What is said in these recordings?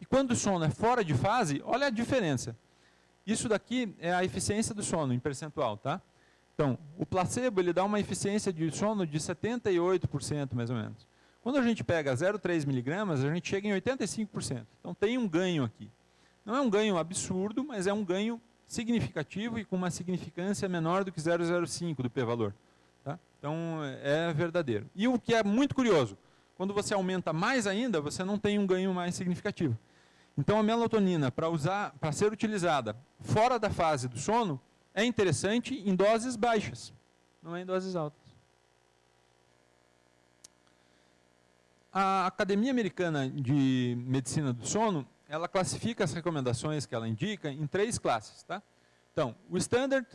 E quando o sono é fora de fase, olha a diferença. Isso daqui é a eficiência do sono em percentual, tá? Então, o placebo ele dá uma eficiência de sono de 78%, mais ou menos. Quando a gente pega 0,3 miligramas, a gente chega em 85%. Então, tem um ganho aqui. Não é um ganho absurdo, mas é um ganho significativo e com uma significância menor do que 0,05 do p-valor. Tá? Então, é verdadeiro. E o que é muito curioso, quando você aumenta mais ainda, você não tem um ganho mais significativo. Então, a melatonina, para ser utilizada fora da fase do sono, é interessante em doses baixas, não é em doses altas. A Academia Americana de Medicina do Sono, ela classifica as recomendações que ela indica em 3 classes. Tá? Então, o standard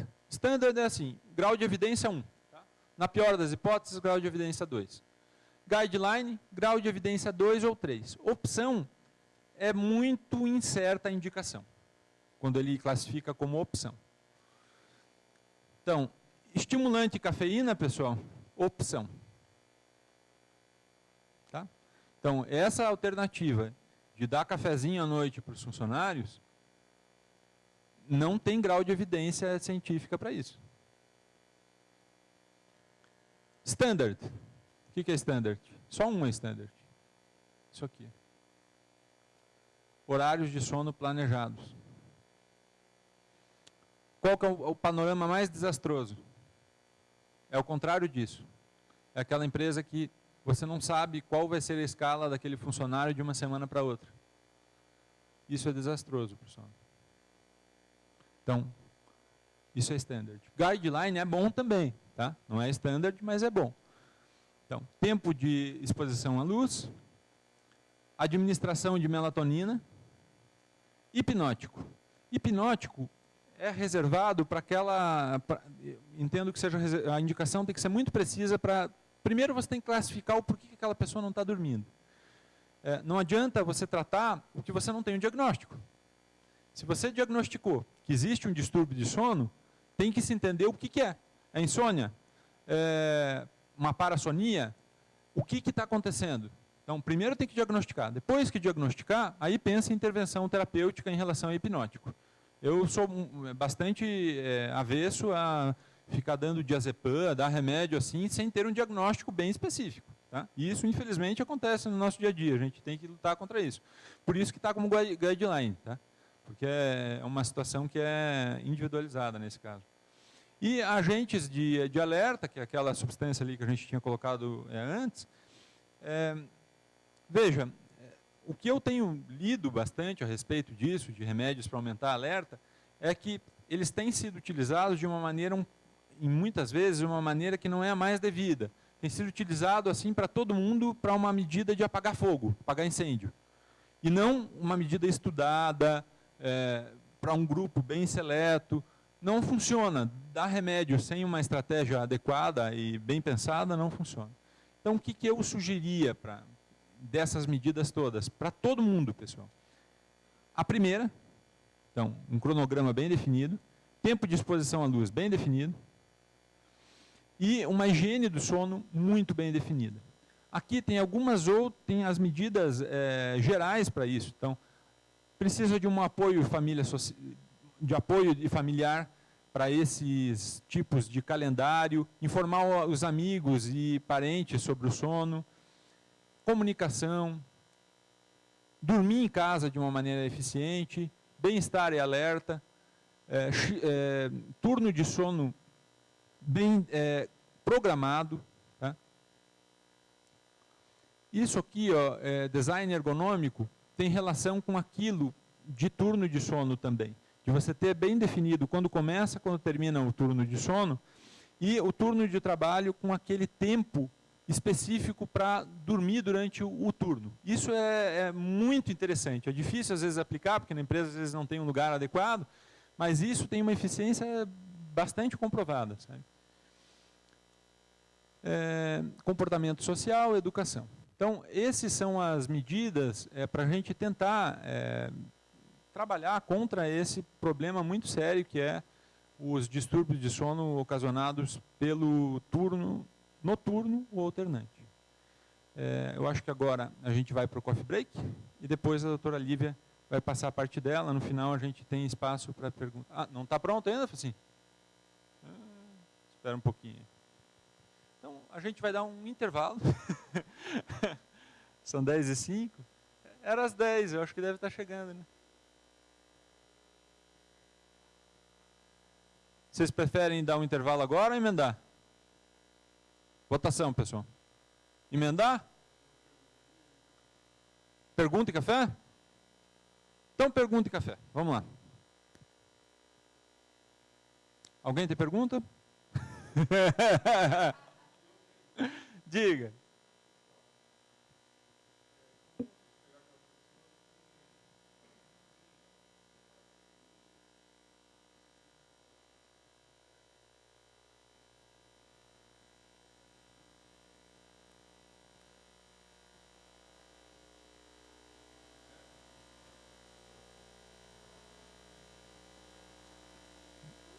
é assim, grau de evidência 1. Tá? Na pior das hipóteses, grau de evidência 2. Guideline, grau de evidência 2 ou 3. Opção é muito incerta a indicação, quando ele classifica como opção. Então, estimulante cafeína, pessoal, opção. Tá? Então, essa alternativa de dar cafezinho à noite para os funcionários, não tem grau de evidência científica para isso. Standard. O que é standard? Só um é standard. Isso aqui. Horários de sono planejados. Qual que é o panorama mais desastroso? É o contrário disso. É aquela empresa que você não sabe qual vai ser a escala daquele funcionário de uma semana para outra. Isso é desastroso, pessoal. Então, isso é standard. Guideline é bom também, tá? Não é standard, mas é bom. Então, tempo de exposição à luz, administração de melatonina, hipnótico. Hipnótico é reservado para aquela... entendo que seja a indicação tem que ser muito precisa para... Primeiro você tem que classificar o porquê que aquela pessoa não está dormindo. Não adianta você tratar o que você não tem um diagnóstico. Se você diagnosticou que existe um distúrbio de sono, tem que se entender o que é. É insônia? Uma parassonia? O que está acontecendo? Então, primeiro tem que diagnosticar. Depois que diagnosticar, aí pensa em intervenção terapêutica em relação ao hipnótico. Eu sou bastante avesso a ficar dando diazepam, a dar remédio assim, sem ter um diagnóstico bem específico. Tá? E isso, infelizmente, acontece no nosso dia a dia. A gente tem que lutar contra isso. Por isso que está como guideline. Tá? Porque é uma situação que é individualizada nesse caso. E agentes de alerta, que é aquela substância ali que a gente tinha colocado antes, veja, o que eu tenho lido bastante a respeito disso, de remédios para aumentar a alerta, é que eles têm sido utilizados de uma maneira, em muitas vezes, uma maneira que não é a mais devida. Tem sido utilizado assim para todo mundo, para uma medida de apagar fogo, apagar incêndio. E não uma medida estudada, para um grupo bem seleto. Não funciona. Dar remédio sem uma estratégia adequada e bem pensada não funciona. Então, o que eu sugeria dessas medidas todas? Para todo mundo, pessoal. A primeira, então, um cronograma bem definido, tempo de exposição à luz bem definido, e uma higiene do sono muito bem definida. Aqui tem tem as medidas gerais para isso. Então, precisa de um apoio familiar para esses tipos de calendário, informar os amigos e parentes sobre o sono, comunicação, dormir em casa de uma maneira eficiente, bem-estar e alerta, turno de sono bem programado. Tá? Isso aqui, design ergonômico, tem relação com aquilo de turno de sono também. De você ter bem definido quando começa, quando termina o turno de sono, e o turno de trabalho com aquele tempo específico para dormir durante o turno. Isso é muito interessante. É difícil às vezes aplicar, porque na empresa às vezes não tem um lugar adequado, mas isso tem uma eficiência bastante comprovada. Sabe? Comportamento social, educação. Então, essas são as medidas para a gente tentar trabalhar contra esse problema muito sério que é os distúrbios de sono ocasionados pelo turno noturno ou alternante. Eu acho que agora a gente vai para o coffee break e depois a doutora Lívia vai passar a parte dela. No final a gente tem espaço para perguntar. Ah, não está pronto ainda, Focinho? Espera um pouquinho. Então, a gente vai dar um intervalo. São 10h05. Era às 10, eu acho que deve estar chegando, né? Vocês preferem dar um intervalo agora ou emendar? Votação, pessoal. Emendar? Pergunta e café? Então, pergunta e café. Vamos lá. Alguém tem pergunta? Diga.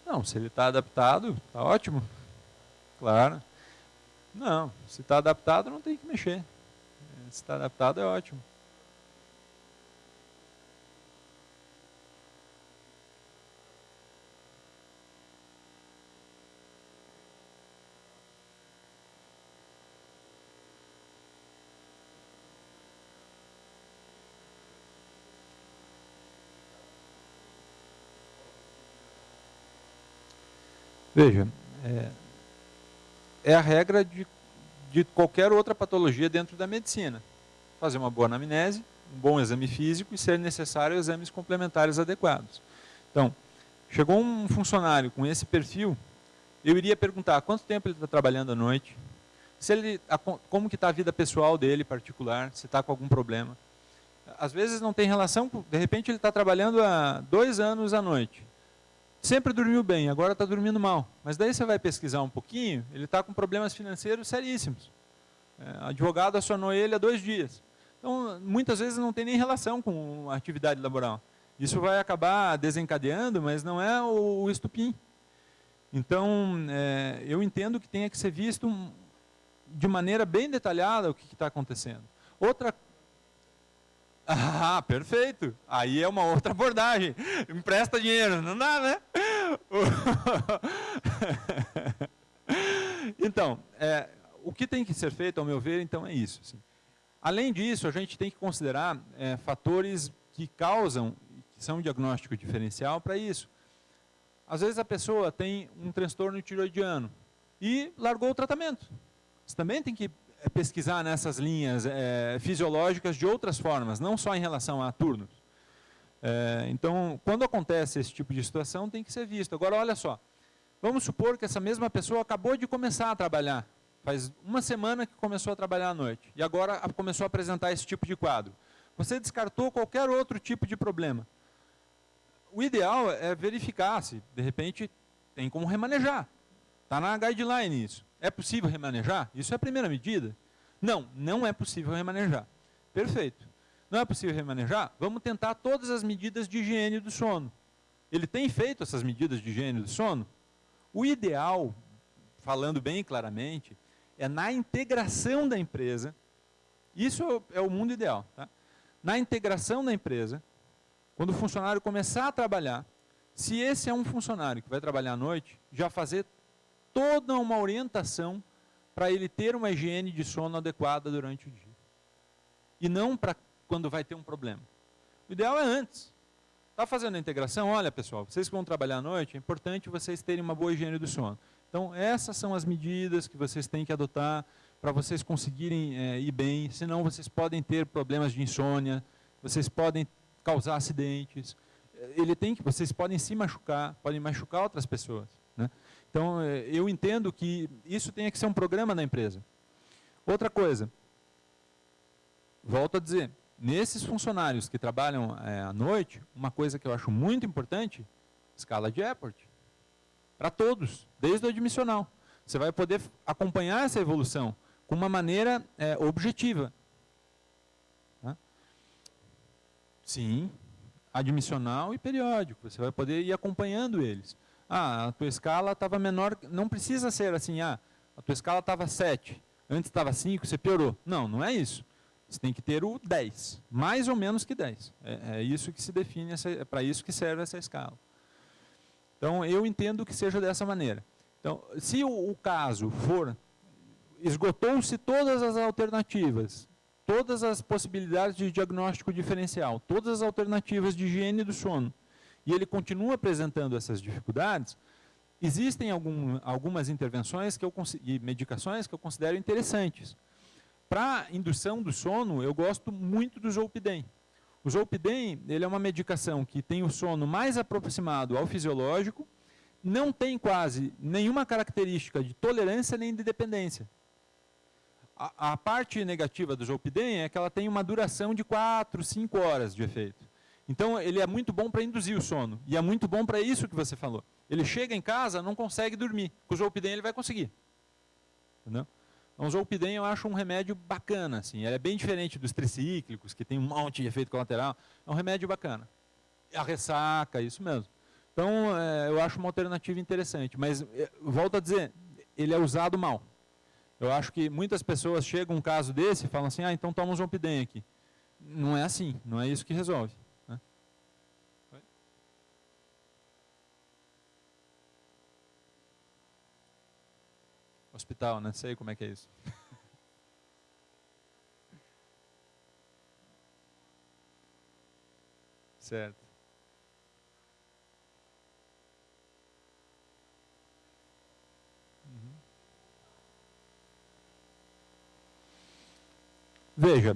Não, se ele está adaptado, está ótimo. Claro. Não, se está adaptado, não tem que mexer. Se está adaptado, é ótimo. Veja, é a regra de qualquer outra patologia dentro da medicina. Fazer uma boa anamnese, um bom exame físico e, ser necessário, exames complementares adequados. Então, chegou um funcionário com esse perfil, eu iria perguntar quanto tempo ele está trabalhando à noite, como que está a vida pessoal dele, particular, se está com algum problema. Às vezes não tem relação, de repente ele está trabalhando há 2 anos à noite. Sempre dormiu bem, agora está dormindo mal. Mas daí você vai pesquisar um pouquinho, ele está com problemas financeiros seríssimos. Advogado acionou ele há 2 dias. Então, muitas vezes não tem nem relação com a atividade laboral. Isso vai acabar desencadeando, mas não é o estupim. Então, eu entendo que tenha que ser visto de maneira bem detalhada o que está acontecendo. Ah, perfeito. Aí é uma outra abordagem. Empresta dinheiro, não dá, né? Então, o que tem que ser feito, ao meu ver, então é isso. Assim. Além disso, a gente tem que considerar fatores que causam, que são um diagnóstico diferencial para isso. Às vezes a pessoa tem um transtorno tiroidiano e largou o tratamento. Você também tem que pesquisar nessas linhas fisiológicas de outras formas, não só em relação a turnos. Então, quando acontece esse tipo de situação, tem que ser visto. Agora, olha só, vamos supor que essa mesma pessoa acabou de começar a trabalhar, faz 1 semana que começou a trabalhar à noite, e agora começou a apresentar esse tipo de quadro. Você descartou qualquer outro tipo de problema. O ideal é verificar se, de repente, tem como remanejar. Está na guideline isso. É possível remanejar? Isso é a primeira medida? Não, não é possível remanejar. Perfeito. Não é possível remanejar? Vamos tentar todas as medidas de higiene do sono. Ele tem feito essas medidas de higiene do sono? O ideal, falando bem claramente, é na integração da empresa, isso é o mundo ideal, tá? Na integração da empresa, quando o funcionário começar a trabalhar, se esse é um funcionário que vai trabalhar à noite, já fazer toda uma orientação para ele ter uma higiene de sono adequada durante o dia. E não para quando vai ter um problema. O ideal é antes. Está fazendo a integração? Olha, pessoal, vocês que vão trabalhar à noite, é importante vocês terem uma boa higiene do sono. Então, essas são as medidas que vocês têm que adotar para vocês conseguirem ir bem, senão vocês podem ter problemas de insônia, vocês podem causar acidentes, vocês podem se machucar, podem machucar outras pessoas, né? Então, eu entendo que isso tem que ser um programa da empresa. Outra coisa, volto a dizer, nesses funcionários que trabalham à noite, uma coisa que eu acho muito importante, escala de Epworth. Para todos, desde o admissional. Você vai poder acompanhar essa evolução com uma maneira objetiva. Tá? Sim, admissional e periódico. Você vai poder ir acompanhando eles. Ah, a tua escala estava menor, não precisa ser assim, a tua escala estava 7. Antes estava 5, você piorou. Não, não é isso. Você tem que ter o 10, mais ou menos que 10. É isso que se define, é para isso que serve essa escala. Então, eu entendo que seja dessa maneira. Então, se o caso for, esgotou-se todas as alternativas, todas as possibilidades de diagnóstico diferencial, todas as alternativas de higiene do sono, e ele continua apresentando essas dificuldades, existem algumas intervenções e medicações que eu considero interessantes. Para indução do sono, eu gosto muito do Zolpidem. O Zolpidem, ele é uma medicação que tem o sono mais aproximado ao fisiológico, não tem quase nenhuma característica de tolerância nem de dependência. A parte negativa do Zolpidem é que ela tem uma duração de 4, 5 horas de efeito. Então, ele é muito bom para induzir o sono. E é muito bom para isso que você falou. Ele chega em casa, não consegue dormir. Com o Zolpidem ele vai conseguir. Entendeu? Então, o Zolpidem eu acho um remédio bacana. Assim. Ele é bem diferente dos tricíclicos, que tem um monte de efeito colateral. É um remédio bacana. A ressaca, isso mesmo. Então, eu acho uma alternativa interessante. Mas, volto a dizer, ele é usado mal. Eu acho que muitas pessoas chegam a um caso desse e falam assim, então toma um Zolpidem aqui. Não é assim, não é isso que resolve. Né? Hospital, né? Sei como é que é isso. Certo. Veja,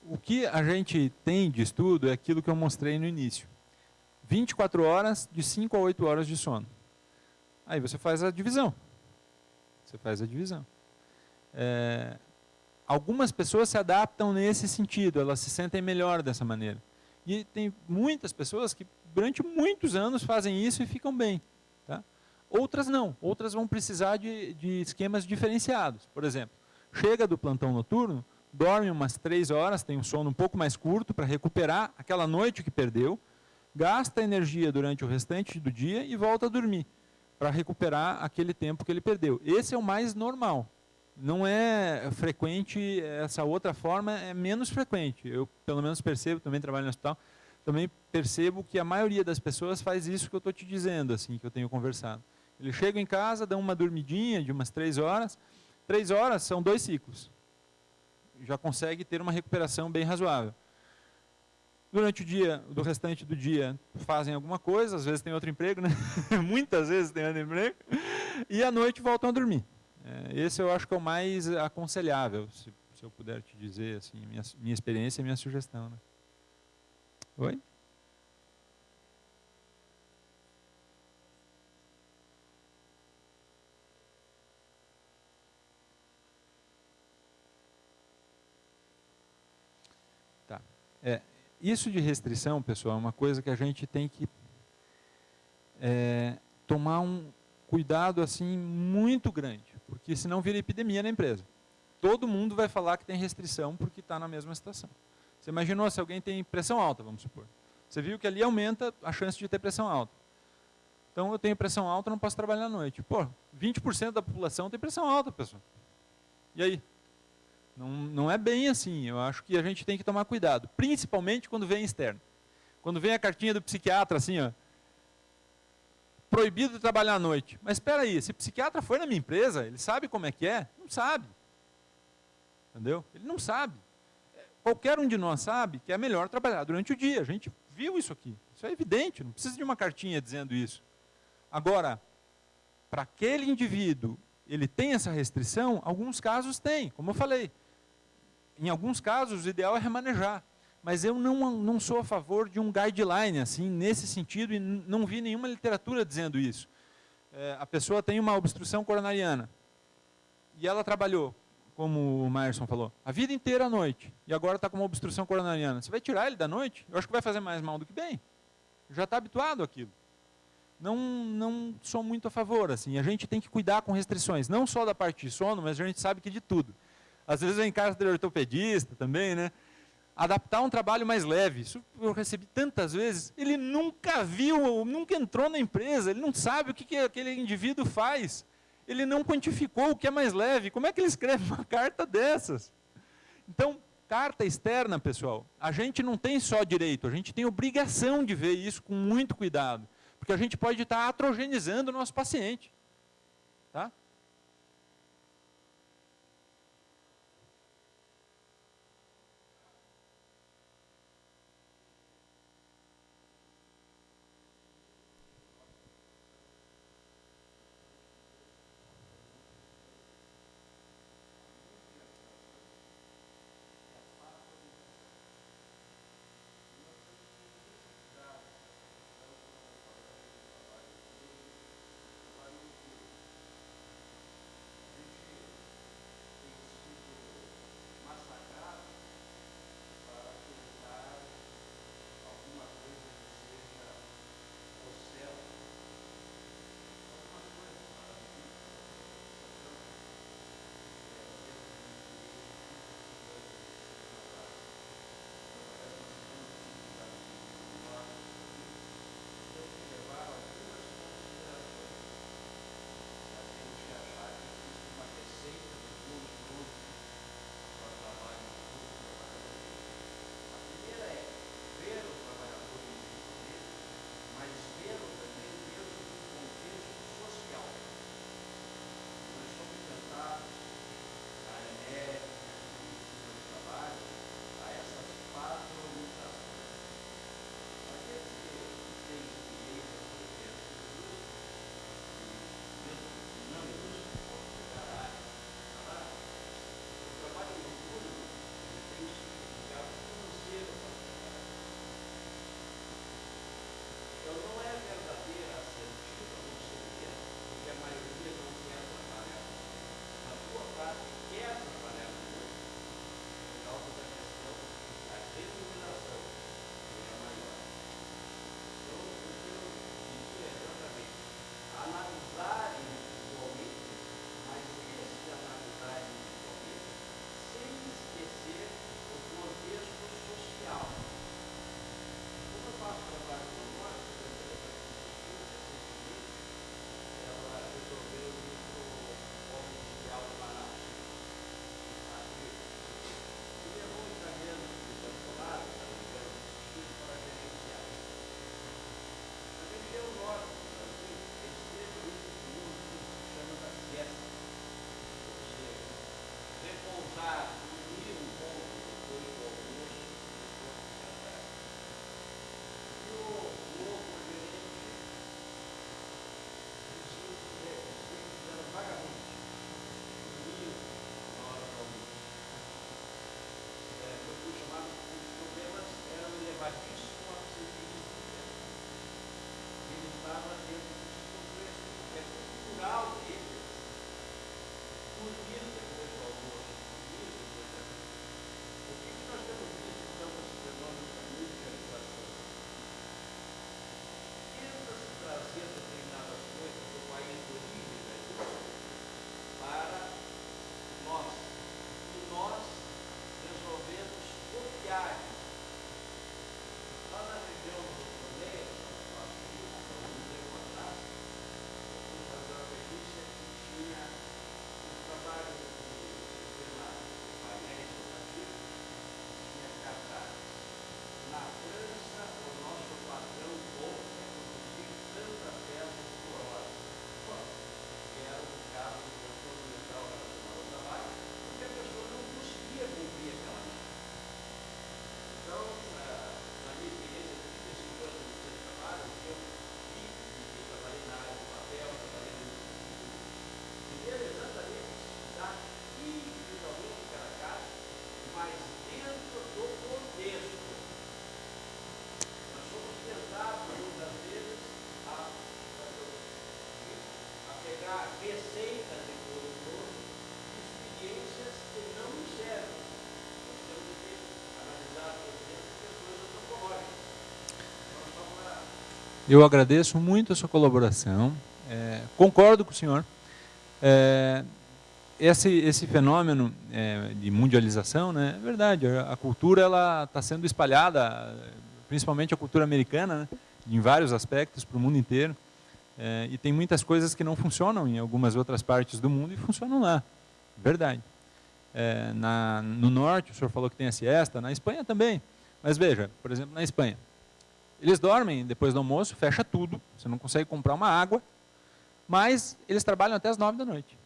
o que a gente tem de estudo é aquilo que eu mostrei no início. 24 horas, de 5 a 8 horas de sono. Aí você faz a divisão. Algumas pessoas se adaptam nesse sentido, elas se sentem melhor dessa maneira. E tem muitas pessoas que durante muitos anos fazem isso e ficam bem. Tá? Outras não, outras vão precisar de esquemas diferenciados. Por exemplo, chega do plantão noturno, dorme umas 3 horas, tem um sono um pouco mais curto para recuperar aquela noite que perdeu, gasta energia durante o restante do dia e volta a dormir, para recuperar aquele tempo que ele perdeu. Esse é o mais normal. Não é frequente, essa outra forma é menos frequente. Eu, pelo menos, percebo, também trabalho no hospital, também percebo que a maioria das pessoas faz isso que eu estou te dizendo, assim, que eu tenho conversado. Eles chegam em casa, dão uma dormidinha de umas 3 horas. 3 horas são 2 ciclos. Já consegue ter uma recuperação bem razoável. Durante o dia, do restante do dia, fazem alguma coisa, às vezes tem outro emprego, né? Muitas vezes tem outro emprego, e à noite voltam a dormir. Esse eu acho que é o mais aconselhável, se eu puder te dizer, assim, minha experiência e minha sugestão. Né? Oi? Tá. Isso de restrição, pessoal, é uma coisa que a gente tem que tomar um cuidado assim muito grande, porque senão vira epidemia na empresa. Todo mundo vai falar que tem restrição porque está na mesma situação. Você imaginou se alguém tem pressão alta, vamos supor. Você viu que ali aumenta a chance de ter pressão alta. Então eu tenho pressão alta, não posso trabalhar à noite. Pô, 20% da população tem pressão alta, pessoal. E aí? Não é bem assim. Eu acho que a gente tem que tomar cuidado, principalmente quando vem externo. Quando vem a cartinha do psiquiatra, assim, ó, proibido de trabalhar à noite. Mas espera aí, se o psiquiatra foi na minha empresa, ele sabe como é que é? Não sabe. Entendeu? Ele não sabe. Qualquer um de nós sabe que é melhor trabalhar durante o dia. A gente viu isso aqui. Isso é evidente, não precisa de uma cartinha dizendo isso. Agora, para aquele indivíduo, ele tem essa restrição? Alguns casos tem, como eu falei. Em alguns casos, o ideal é remanejar. Mas eu não sou a favor de um guideline, assim, nesse sentido, e não vi nenhuma literatura dizendo isso. A pessoa tem uma obstrução coronariana, e ela trabalhou, como o Myerson falou, a vida inteira à noite, e agora está com uma obstrução coronariana. Você vai tirar ele da noite? Eu acho que vai fazer mais mal do que bem. Já está habituado àquilo. Não sou muito a favor, assim. A gente tem que cuidar com restrições, não só da parte de sono, mas a gente sabe que de tudo. Às vezes vem em casa de ortopedista também, né? Adaptar um trabalho mais leve. Isso eu recebi tantas vezes. Ele nunca viu, nunca entrou na empresa, ele não sabe o que aquele indivíduo faz. Ele não quantificou o que é mais leve. Como é que ele escreve uma carta dessas? Então, carta externa, pessoal, a gente não tem só direito, a gente tem obrigação de ver isso com muito cuidado, porque a gente pode estar atrogenizando o nosso paciente. Tá? Eu agradeço muito a sua colaboração, concordo com o senhor. Esse fenômeno de mundialização, né, é verdade, a cultura está sendo espalhada, principalmente a cultura americana, né, em vários aspectos, para o mundo inteiro. E tem muitas coisas que não funcionam em algumas outras partes do mundo e funcionam lá. Verdade. No norte, o senhor falou que tem a siesta, na Espanha também. Mas veja, por exemplo, na Espanha, eles dormem depois do almoço, fecha tudo, você não consegue comprar uma água, mas eles trabalham até as 9 da noite.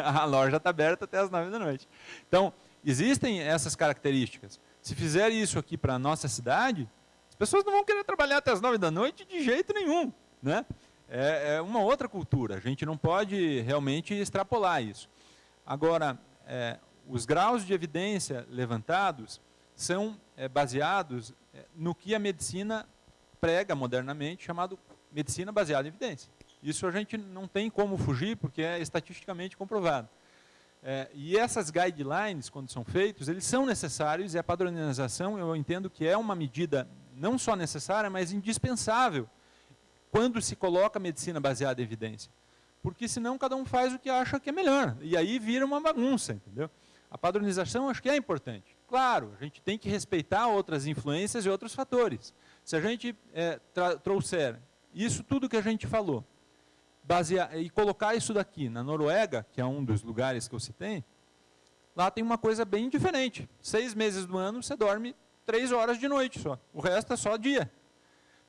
A loja está aberta até as 9 da noite. Então, existem essas características. Se fizer isso aqui para a nossa cidade, as pessoas não vão querer trabalhar até as 9 da noite de jeito nenhum, né? É uma outra cultura, a gente não pode realmente extrapolar isso. Agora, os graus de evidência levantados são baseados no que a medicina prega modernamente, chamado medicina baseada em evidência. Isso a gente não tem como fugir, porque é estatisticamente comprovado. E essas guidelines, quando são feitos, eles são necessários, e a padronização, eu entendo que é uma medida não só necessária, mas indispensável, quando se coloca a medicina baseada em evidência. Porque senão cada um faz o que acha que é melhor, e aí vira uma bagunça, entendeu? A padronização acho que é importante. Claro, a gente tem que respeitar outras influências e outros fatores. Se a gente trouxer isso tudo que a gente falou, e colocar isso daqui na Noruega, que é um dos lugares que eu citei, lá tem uma coisa bem diferente. 6 meses do ano você dorme 3 horas de noite só, o resto é só dia.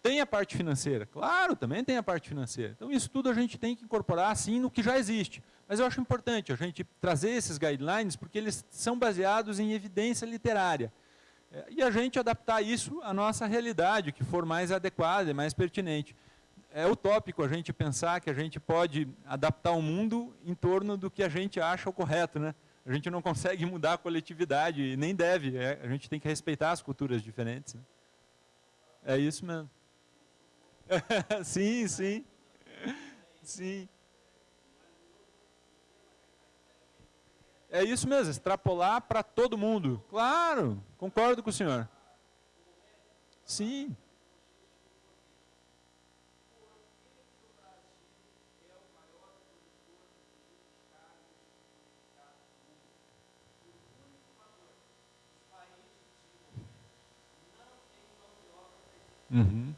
Tem a parte financeira, claro, também tem a parte financeira. Então isso tudo a gente tem que incorporar assim no que já existe. Mas eu acho importante a gente trazer esses guidelines, porque eles são baseados em evidência literária. E a gente adaptar isso à nossa realidade, que for mais adequada e mais pertinente. É utópico a gente pensar que a gente pode adaptar o mundo em torno do que a gente acha o correto, né? A gente não consegue mudar a coletividade, e nem deve. A gente tem que respeitar as culturas diferentes. Né? É isso mesmo. Sim, sim. Sim. É isso mesmo, extrapolar para todo mundo. Claro, concordo com o senhor. Sim. Uhum.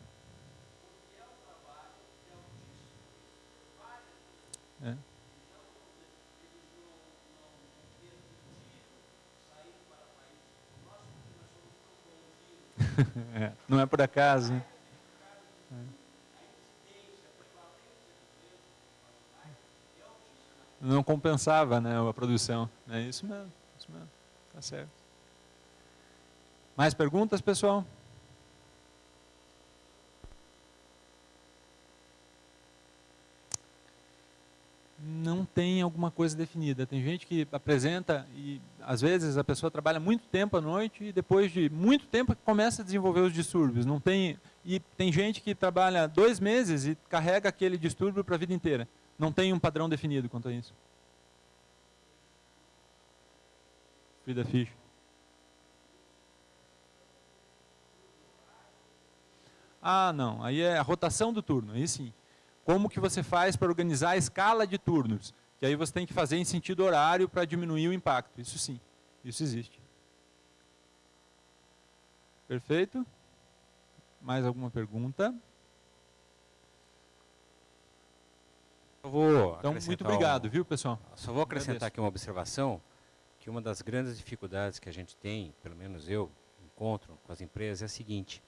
É. Não é por acaso, né? Não compensava, né, a produção. É isso mesmo, isso mesmo. Tá certo. Mais perguntas, pessoal? Não tem alguma coisa definida. Tem gente que apresenta e, às vezes, a pessoa trabalha muito tempo à noite e, depois de muito tempo, começa a desenvolver os distúrbios. Não tem, e tem gente que trabalha 2 meses e carrega aquele distúrbio para a vida inteira. Não tem um padrão definido quanto a isso. Frida Fisch. Ah, não. Aí é a rotação do turno. Aí sim. Como que você faz para organizar a escala de turnos? Que aí você tem que fazer em sentido horário para diminuir o impacto. Isso sim. Isso existe. Perfeito? Mais alguma pergunta? Então, muito obrigado, viu, pessoal? Só vou acrescentar aqui uma observação, que uma das grandes dificuldades que a gente tem, pelo menos eu encontro com as empresas, é a seguinte.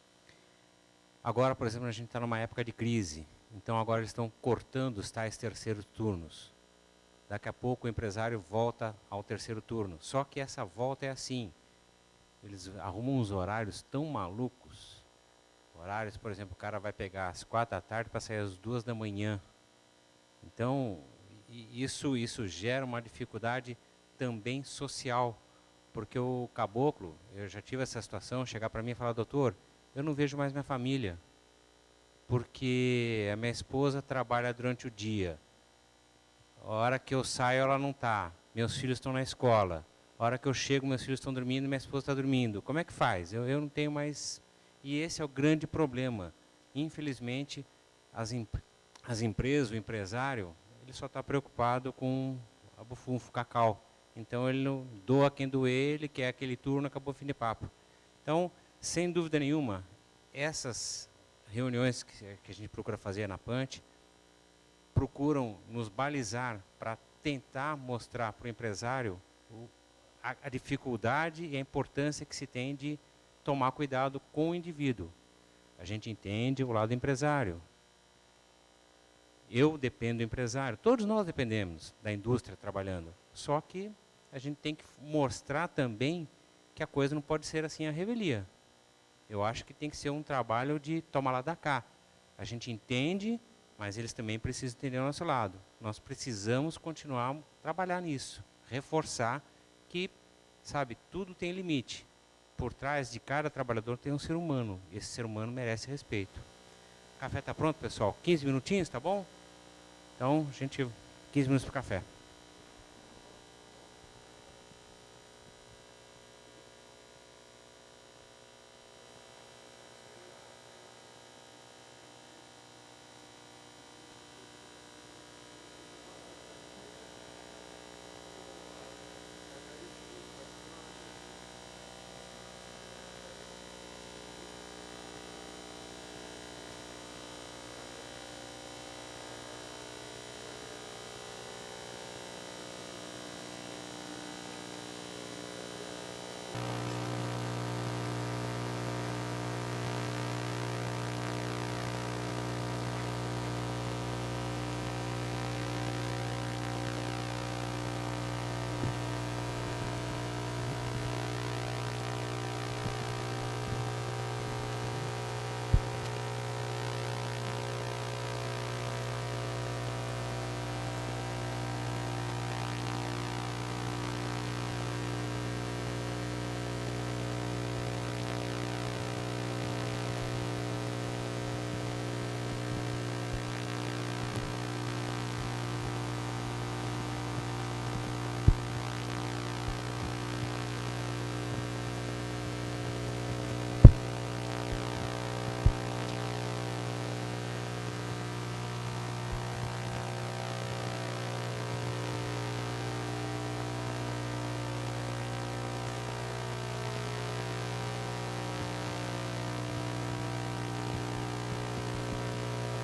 Agora, por exemplo, a gente está numa época de crise, então agora eles estão cortando os tais terceiros turnos. Daqui a pouco o empresário volta ao terceiro turno, só que essa volta é assim, eles arrumam uns horários tão malucos, horários, por exemplo, o cara vai pegar às 4 da tarde para sair às 2 da manhã. Então, isso gera uma dificuldade também social, porque o caboclo, eu já tive essa situação, chegar para mim e falar, doutor, eu não vejo mais minha família, porque a minha esposa trabalha durante o dia, a hora que eu saio ela não está, meus filhos estão na escola, a hora que eu chego meus filhos estão dormindo e minha esposa está dormindo, como é que faz? Eu não tenho mais... E esse é o grande problema, infelizmente, as empresas, o empresário, ele só está preocupado com a bufunfa, cacau. Então, ele não doa quem doer, ele quer aquele turno, acabou o fim de papo. Então, sem dúvida nenhuma, essas reuniões que a gente procura fazer na Punch, procuram nos balizar para tentar mostrar para o empresário a dificuldade e a importância que se tem de tomar cuidado com o indivíduo. A gente entende o lado empresário. Eu dependo do empresário, todos nós dependemos da indústria trabalhando. Só que a gente tem que mostrar também que a coisa não pode ser assim à revelia. Eu acho que tem que ser um trabalho de tomar lá da cá. A gente entende, mas eles também precisam entender o nosso lado. Nós precisamos continuar a trabalhar nisso, reforçar que, sabe, tudo tem limite. Por trás de cada trabalhador tem um ser humano. E esse ser humano merece respeito. O café está pronto, pessoal? 15 minutinhos, tá bom? Então, 15 minutos para o café.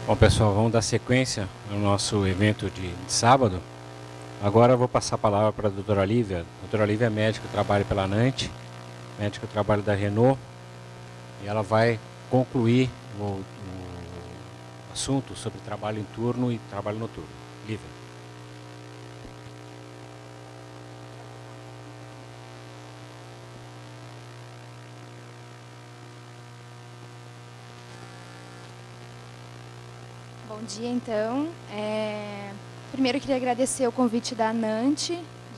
Bom, pessoal, vamos dar sequência ao nosso evento de sábado. Agora eu vou passar a palavra para a doutora Olivia. A doutora Olivia é médica, trabalha pela ANANT, médica, trabalho da Renault, e ela vai concluir o assunto sobre trabalho em turno e trabalho noturno. Lívia. Bom dia, então. Primeiro eu queria agradecer o convite da ANANT,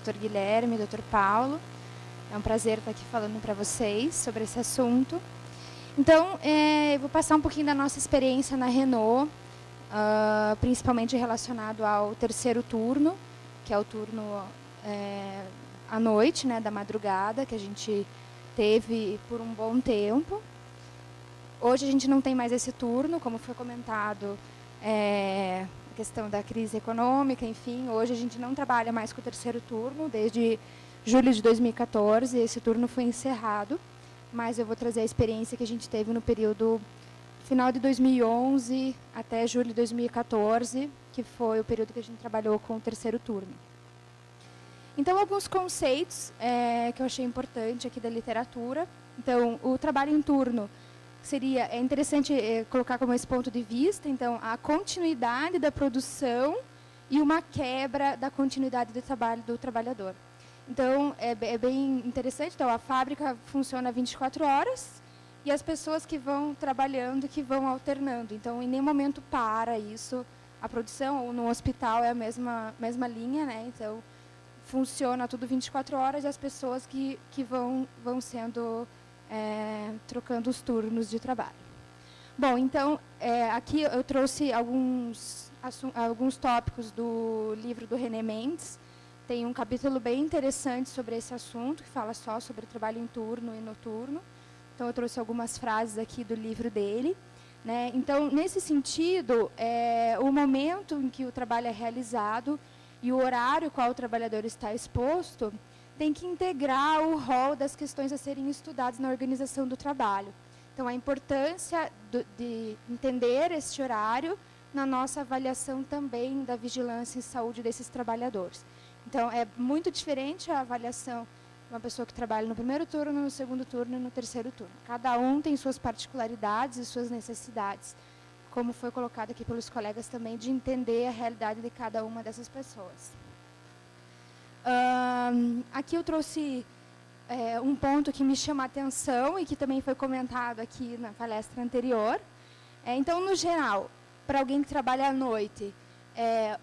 Dr. Guilherme, Dr. Paulo. É um prazer estar aqui falando para vocês sobre esse assunto. Então, eu vou passar um pouquinho da nossa experiência na Renault, principalmente relacionado ao terceiro turno, que é o turno à noite, né, da madrugada, que a gente teve por um bom tempo. Hoje a gente não tem mais esse turno, como foi comentado, a questão da crise econômica, enfim. Hoje a gente não trabalha mais com o terceiro turno, desde julho de 2014, esse turno foi encerrado, mas eu vou trazer a experiência que a gente teve no período final de 2011 até julho de 2014, que foi o período que a gente trabalhou com o terceiro turno. Então, alguns conceitos que eu achei importante aqui da literatura. Então, o trabalho em turno é interessante colocar como esse ponto de vista, então, a continuidade da produção e uma quebra da continuidade do trabalho do trabalhador. Então, é bem interessante. Então, a fábrica funciona 24 horas e as pessoas que vão trabalhando, que vão alternando. Então, em nenhum momento para isso. A produção, ou no hospital, é a mesma linha, né? Então, funciona tudo 24 horas e as pessoas que vão sendo... trocando os turnos de trabalho. Bom, então, aqui eu trouxe alguns tópicos do livro do René Mendes. Tem um capítulo bem interessante sobre esse assunto, que fala só sobre trabalho em turno e noturno. Então, eu trouxe algumas frases aqui do livro dele, né? Então, nesse sentido, o momento em que o trabalho é realizado e o horário qual o trabalhador está exposto tem que integrar o rol das questões a serem estudadas na organização do trabalho. Então, a importância de entender este horário na nossa avaliação também da vigilância em saúde desses trabalhadores. Então, é muito diferente a avaliação de uma pessoa que trabalha no primeiro turno, no segundo turno e no terceiro turno. Cada um tem suas particularidades e suas necessidades, como foi colocado aqui pelos colegas também, de entender a realidade de cada uma dessas pessoas. Aqui eu trouxe um ponto que me chama a atenção e que também foi comentado aqui na palestra anterior. Então, no geral, para alguém que trabalha à noite,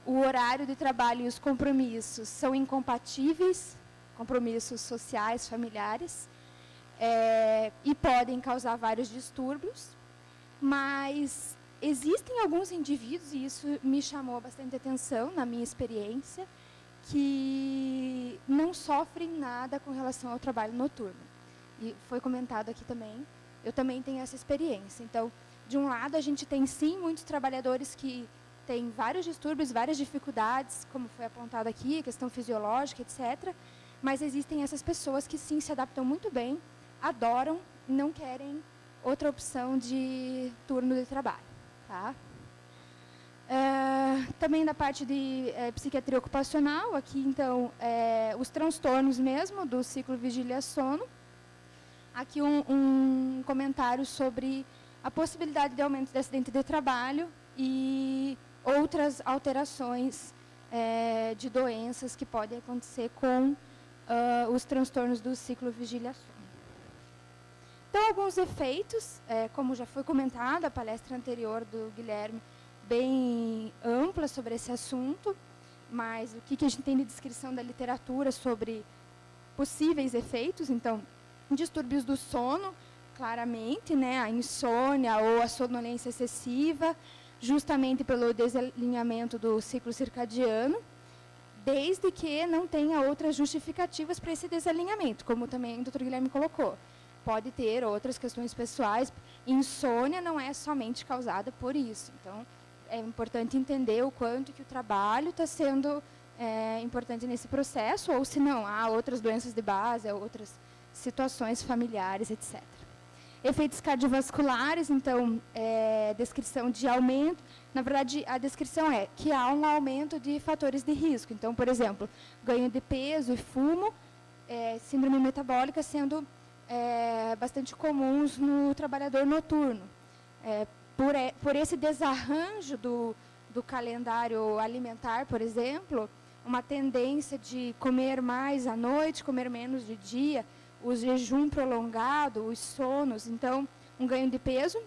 o horário de trabalho e os compromissos são incompatíveis, compromissos sociais, familiares, e podem causar vários distúrbios, mas existem alguns indivíduos, e isso me chamou bastante atenção na minha experiência, que não sofrem nada com relação ao trabalho noturno. E foi comentado aqui também, eu também tenho essa experiência. Então, de um lado, a gente tem, sim, muitos trabalhadores que têm vários distúrbios, várias dificuldades, como foi apontado aqui, questão fisiológica, etc. Mas existem essas pessoas que, sim, se adaptam muito bem, adoram e não querem outra opção de turno de trabalho. Tá? Também da parte de psiquiatria ocupacional, aqui, então, os transtornos mesmo do ciclo vigília-sono. Aqui um comentário sobre a possibilidade de aumento de acidente de trabalho e outras alterações de doenças que podem acontecer com os transtornos do ciclo vigília-sono. Então, alguns efeitos, como já foi comentado, a palestra anterior do Guilherme, bem ampla sobre esse assunto, mas o que a gente tem de descrição da literatura sobre possíveis efeitos? Então, distúrbios do sono, claramente, né, a insônia ou a sonolência excessiva, justamente pelo desalinhamento do ciclo circadiano, desde que não tenha outras justificativas para esse desalinhamento, como também o Dr. Guilherme colocou. Pode ter outras questões pessoais. Insônia não é somente causada por isso. Então, é importante entender o quanto que o trabalho está sendo importante nesse processo, ou se não, há outras doenças de base, outras situações familiares, etc. Efeitos cardiovasculares, então, descrição de aumento. Na verdade, a descrição é que há um aumento de fatores de risco. Então, por exemplo, ganho de peso e fumo, síndrome metabólica sendo bastante comuns no trabalhador noturno. Por esse desarranjo do calendário alimentar, por exemplo, uma tendência de comer mais à noite, comer menos de dia, o jejum prolongado, os sonos, então, um ganho de peso.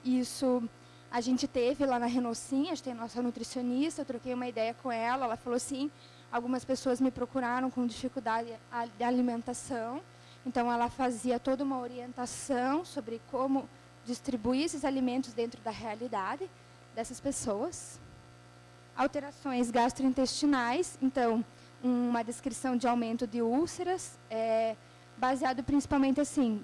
Isso a gente teve lá na Renocim, a gente tem a nossa nutricionista, eu troquei uma ideia com ela, ela falou assim, algumas pessoas me procuraram com dificuldade de alimentação, então ela fazia toda uma orientação sobre como distribuir esses alimentos dentro da realidade dessas pessoas. Alterações gastrointestinais, então, uma descrição de aumento de úlceras, baseado principalmente assim,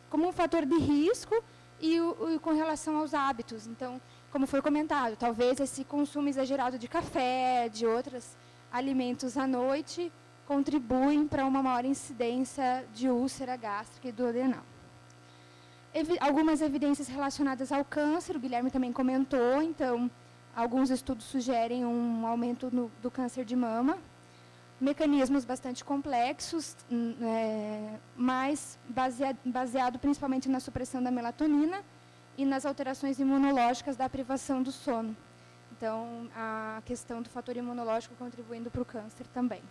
como um fator de risco e com relação aos hábitos. Então, como foi comentado, talvez esse consumo exagerado de café, de outros alimentos à noite, contribuem para uma maior incidência de úlcera gástrica e duodenal. Algumas evidências relacionadas ao câncer, o Guilherme também comentou, então, alguns estudos sugerem um aumento do câncer de mama, mecanismos bastante complexos, mas baseado principalmente na supressão da melatonina e nas alterações imunológicas da privação do sono. Então, a questão do fator imunológico contribuindo para o câncer também.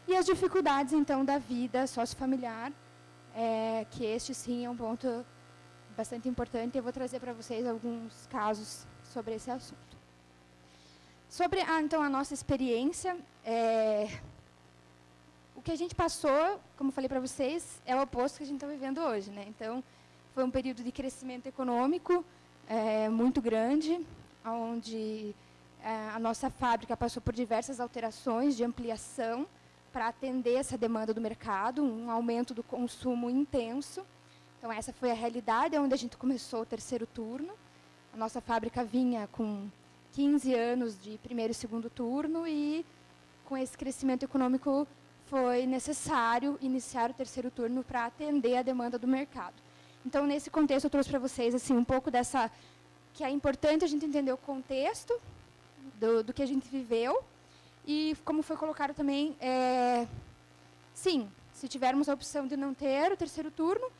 E as dificuldades, então, da vida sociofamiliar, que este, sim, é um ponto bastante importante. Eu vou trazer para vocês alguns casos sobre esse assunto. Sobre, então, a nossa experiência, o que a gente passou, como falei para vocês, é o oposto que a gente está vivendo hoje, né? Então, foi um período de crescimento econômico muito grande, onde a nossa fábrica passou por diversas alterações de ampliação para atender essa demanda do mercado, um aumento do consumo intenso. Então, essa foi a realidade, onde a gente começou o terceiro turno. A nossa fábrica vinha com 15 anos de primeiro e segundo turno e, com esse crescimento econômico, foi necessário iniciar o terceiro turno para atender a demanda do mercado. Então, nesse contexto, eu trouxe para vocês assim, um pouco dessa que é importante a gente entender o contexto do que a gente viveu e, como foi colocado também, sim, se tivermos a opção de não ter o terceiro turno,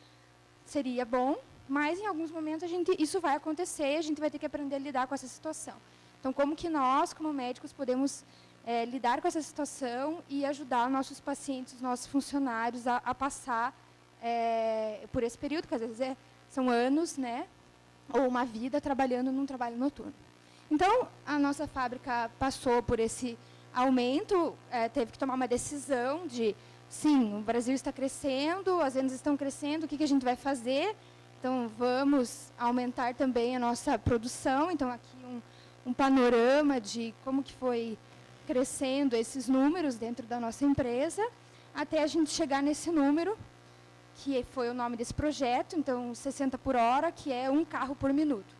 seria bom, mas em alguns momentos isso vai acontecer e a gente vai ter que aprender a lidar com essa situação. Então, como que nós, como médicos, podemos lidar com essa situação e ajudar nossos pacientes, nossos funcionários a passar por esse período, que às vezes são anos, né, ou uma vida trabalhando num trabalho noturno. Então, a nossa fábrica passou por esse aumento, teve que tomar uma decisão de, sim, o Brasil está crescendo, as vendas estão crescendo, o que a gente vai fazer? Então, vamos aumentar também a nossa produção. Então, aqui um panorama de como que foi crescendo esses números dentro da nossa empresa, até a gente chegar nesse número, que foi o nome desse projeto, então 60 por hora, que é um carro por minuto,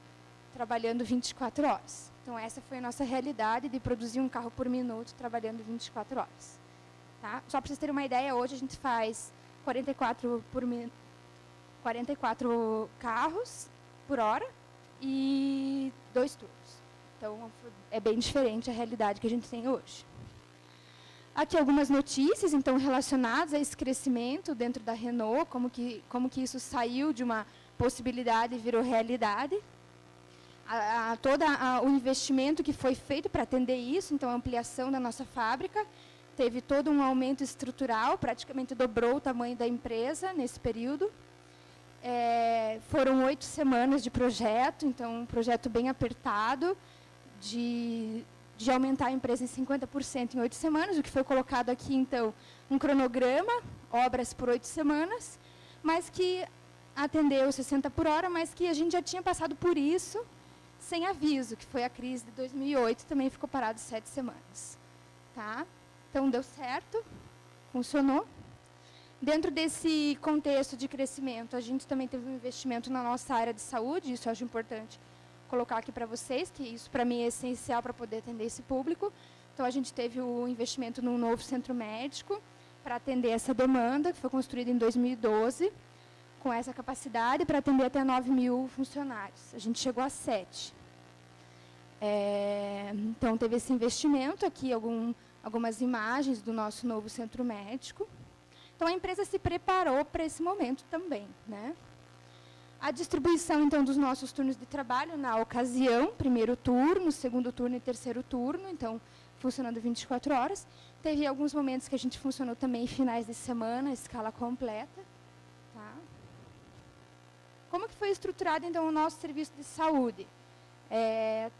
trabalhando 24 horas. Então, essa foi a nossa realidade de produzir um carro por minuto, trabalhando 24 horas. Tá? Só para vocês terem uma ideia, hoje a gente faz 44 carros por hora e 2 turnos. Então, é bem diferente a realidade que a gente tem hoje. Aqui algumas notícias, então, relacionadas a esse crescimento dentro da Renault, como que isso saiu de uma possibilidade e virou realidade. Todo o investimento que foi feito para atender isso, então, a ampliação da nossa fábrica, teve todo um aumento estrutural, praticamente dobrou o tamanho da empresa nesse período. Foram 8 semanas de projeto, então, um projeto bem apertado, de aumentar a empresa em 50% em 8 semanas, o que foi colocado aqui, então, um cronograma, obras por 8 semanas, mas que atendeu 60 por hora, mas que a gente já tinha passado por isso sem aviso, que foi a crise de 2008, também ficou parado 7 semanas. Tá? Então, deu certo, funcionou. Dentro desse contexto de crescimento, a gente também teve um investimento na nossa área de saúde, isso eu acho importante colocar aqui para vocês, que isso para mim é essencial para poder atender esse público. Então, a gente teve o investimento num novo centro médico para atender essa demanda, que foi construído em 2012, com essa capacidade para atender até 9.000 funcionários. A gente chegou a 7. Então, teve esse investimento aqui, algumas imagens do nosso novo centro médico. Então, a empresa se preparou para esse momento também, né? A distribuição, então, dos nossos turnos de trabalho, na ocasião, primeiro turno, segundo turno e terceiro turno, então, funcionando 24 horas. Teve alguns momentos que a gente funcionou também em finais de semana, escala completa. Tá? Como que foi estruturado, então, o nosso serviço de saúde?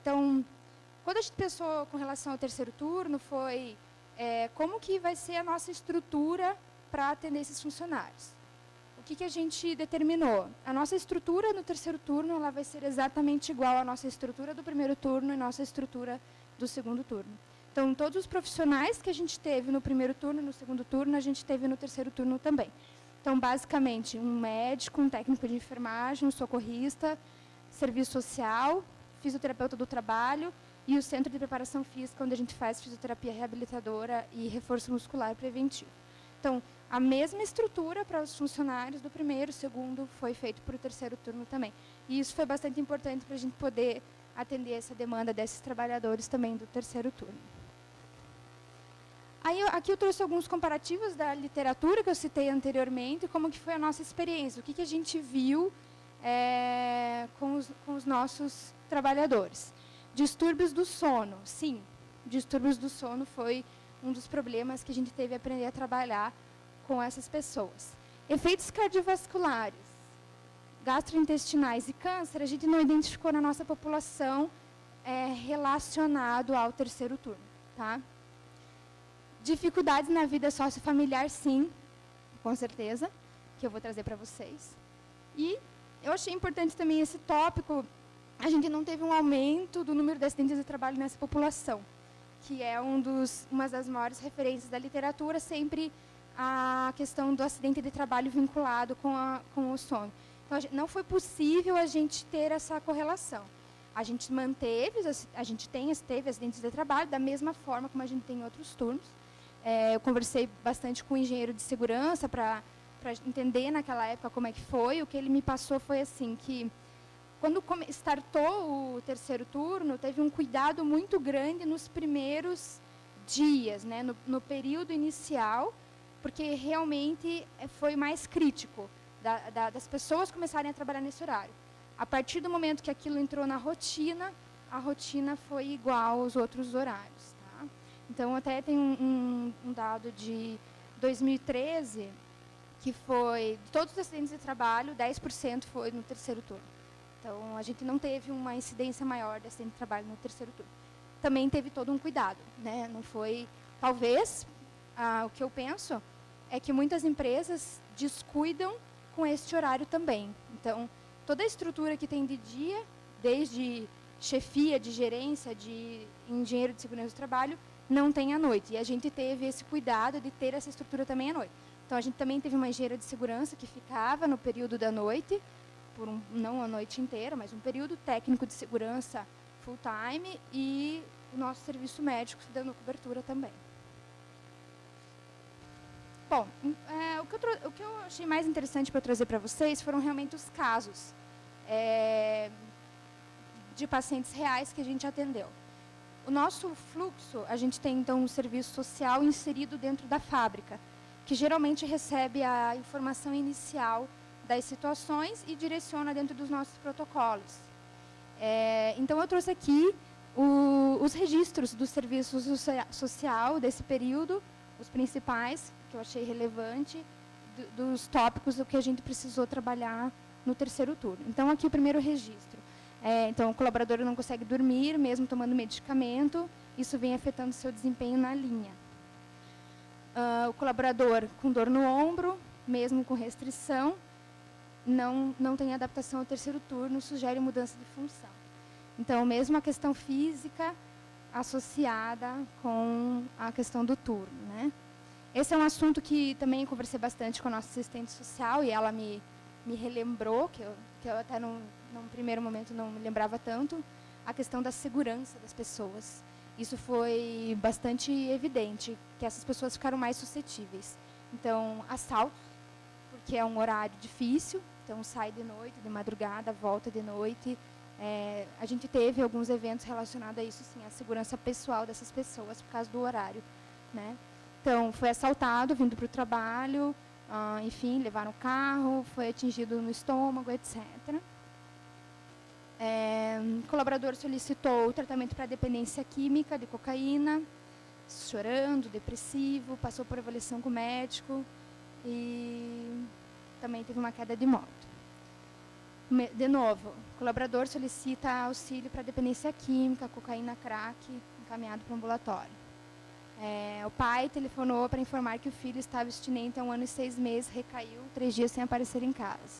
Então, quando a gente pensou com relação ao terceiro turno, foi como que vai ser a nossa estrutura para atender esses funcionários. O que a gente determinou? A nossa estrutura no terceiro turno ela vai ser exatamente igual à nossa estrutura do primeiro turno e nossa estrutura do segundo turno. Então, todos os profissionais que a gente teve no primeiro turno e no segundo turno, a gente teve no terceiro turno também. Então, basicamente, um médico, um técnico de enfermagem, um socorrista, serviço social, fisioterapeuta do trabalho e o centro de preparação física, onde a gente faz fisioterapia reabilitadora e reforço muscular preventivo. Então, a mesma estrutura para os funcionários do primeiro, segundo, foi feito para o terceiro turno também. E isso foi bastante importante para a gente poder atender essa demanda desses trabalhadores também do terceiro turno. Aí, aqui eu trouxe alguns comparativos da literatura que eu citei anteriormente, como que foi a nossa experiência, o que a gente viu com os nossos trabalhadores. Distúrbios do sono, sim, distúrbios do sono foi um dos problemas que a gente teve a aprender a trabalhar com essas pessoas. Efeitos cardiovasculares, gastrointestinais e câncer, a gente não identificou na nossa população relacionado ao terceiro turno. Tá? Dificuldades na vida sociofamiliar, sim, com certeza, que eu vou trazer para vocês. E eu achei importante também esse tópico, a gente não teve um aumento do número de acidentes de trabalho nessa população, que é uma das maiores referências da literatura, sempre a questão do acidente de trabalho vinculado com o sono. Então, não foi possível a gente ter essa correlação. A gente teve acidentes de trabalho da mesma forma como a gente tem em outros turnos. Eu conversei bastante com o engenheiro de segurança para entender naquela época como é que foi. O que ele me passou foi assim, que quando startou o terceiro turno, teve um cuidado muito grande nos primeiros dias, né, no período inicial, porque realmente foi mais crítico das pessoas começarem a trabalhar nesse horário. A partir do momento que aquilo entrou na rotina, a rotina foi igual aos outros horários. Tá? Então, até tem um dado de 2013, que foi, de todos os acidentes de trabalho, 10% foi no terceiro turno. Então, a gente não teve uma incidência maior de acidente de trabalho no terceiro turno. Também teve todo um cuidado, né? Não foi, talvez, o que eu penso é que muitas empresas descuidam com este horário também. Então, toda a estrutura que tem de dia, desde chefia, de gerência, de engenheiro de segurança do trabalho, não tem à noite. E a gente teve esse cuidado de ter essa estrutura também à noite. Então, a gente também teve uma engenheira de segurança que ficava no período da noite, não a noite inteira, mas um período técnico de segurança full time, e o nosso serviço médico dando cobertura também. Bom, o que eu achei mais interessante para trazer para vocês foram realmente os casos de pacientes reais que a gente atendeu. O nosso fluxo, a gente tem então um serviço social inserido dentro da fábrica, que geralmente recebe a informação inicial das situações e direciona dentro dos nossos protocolos. Então, eu trouxe aqui os registros do serviço social desse período, os principais, que eu achei relevante, dos tópicos do que a gente precisou trabalhar no terceiro turno. Então, aqui o primeiro registro. Então, o colaborador não consegue dormir, mesmo tomando medicamento, isso vem afetando seu desempenho na linha. O colaborador com dor no ombro, mesmo com restrição, não tem adaptação ao terceiro turno, sugere mudança de função. Então, mesmo a questão física associada com a questão do turno, né? Esse é um assunto que também conversei bastante com a nossa assistente social, e ela me relembrou, que eu até num primeiro momento não me lembrava tanto, a questão da segurança das pessoas. Isso foi bastante evidente, que essas pessoas ficaram mais suscetíveis. Então, assalto, porque é um horário difícil, então sai de noite, de madrugada, volta de noite. A gente teve alguns eventos relacionados a isso, sim, a segurança pessoal dessas pessoas por causa do horário, né? Então, foi assaltado, vindo para o trabalho, enfim, levaram o carro, foi atingido no estômago, etc. O colaborador solicitou o tratamento para dependência química de cocaína, chorando, depressivo, passou por avaliação com o médico e também teve uma queda de moto. De novo, o colaborador solicita auxílio para dependência química, cocaína, crack, encaminhado para o ambulatório. O pai telefonou para informar que o filho estava abstinente há 1 ano e 6 meses, recaiu 3 dias sem aparecer em casa.